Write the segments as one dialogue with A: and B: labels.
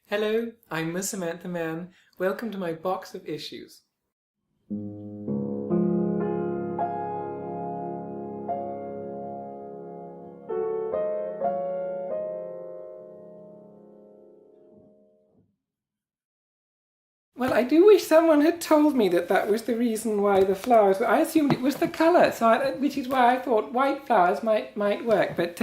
A: Hello, I'm Ms Samantha Mann. Welcome to my box of issues. Well, I do wish someone had told me that was the reason why the flowers. I assumed it was the colour, which is why I thought white flowers might work. But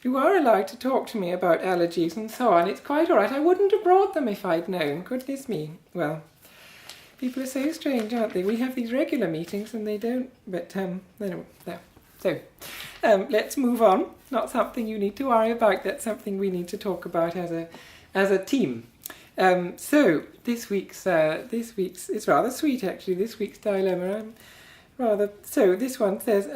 A: you are allowed to talk to me about allergies and so on. It's quite all right. I wouldn't have brought them if I'd known. Goodness me. Well, people are so strange, aren't they? We have these regular meetings and they don't. But anyway, no. So let's move on. Not something you need to worry about. That's something we need to talk about as a team. So this week's it's rather sweet actually. This week's dilemma, so this one says,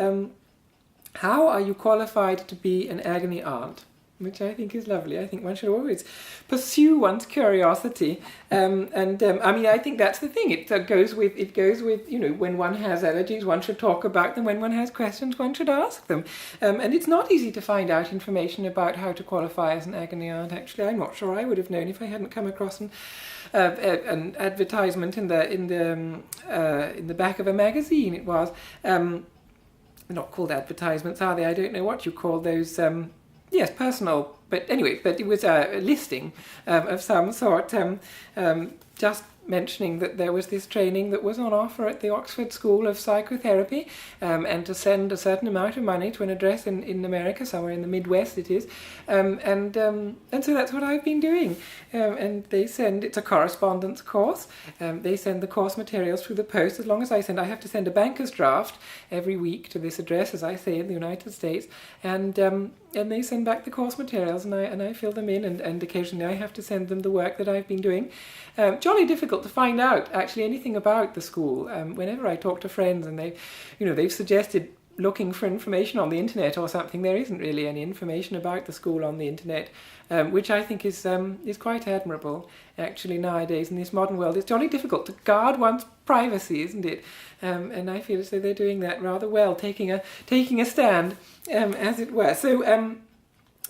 A: how are you qualified to be an agony aunt? Which I think is lovely. I think one should always pursue one's curiosity, I mean, I think that's the thing. It goes with when one has allergies, one should talk about them. When one has questions, one should ask them. And it's not easy to find out information about how to qualify as an agony aunt. Actually, I'm not sure I would have known if I hadn't come across an advertisement in the back of a magazine. It was they're not called advertisements, are they? I don't know what you call those. Yes, personal, but anyway, but it was a listing of some sort, just mentioning that there was this training that was on offer at the Oxford School of Psychotherapy, and to send a certain amount of money to an address in America, somewhere in the Midwest it is, and so that's what I've been doing, and it's a correspondence course. They send the course materials through the post. As long as I have to send a banker's draft every week to this address, as I say, in the United States, and they send back the course materials, and I fill them in, and occasionally I have to send them the work that I've been doing. Jolly difficult to find out actually anything about the school. Whenever I talk to friends and they've suggested looking for information on the internet or something, there isn't really any information about the school on the internet, which I think is quite admirable actually nowadays in this modern world. It's jolly difficult to guard one's privacy, isn't it? And I feel as though they're doing that rather well, taking a stand, as it were. So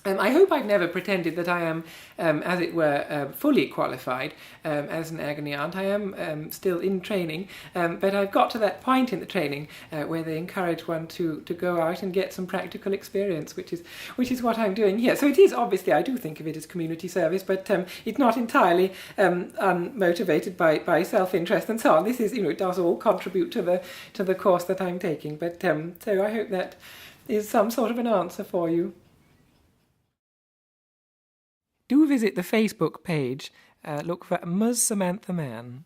A: I hope I've never pretended that I am, as it were, fully qualified as an agony aunt. I am still in training, but I've got to that point in the training where they encourage one to go out and get some practical experience, which is what I'm doing here. So it is, obviously, I do think of it as community service, but it's not entirely unmotivated by self-interest and so on. This is, it does all contribute to the course that I'm taking. But so I hope that is some sort of an answer for you. Do visit the Facebook page. Look for Ms Samantha Mann.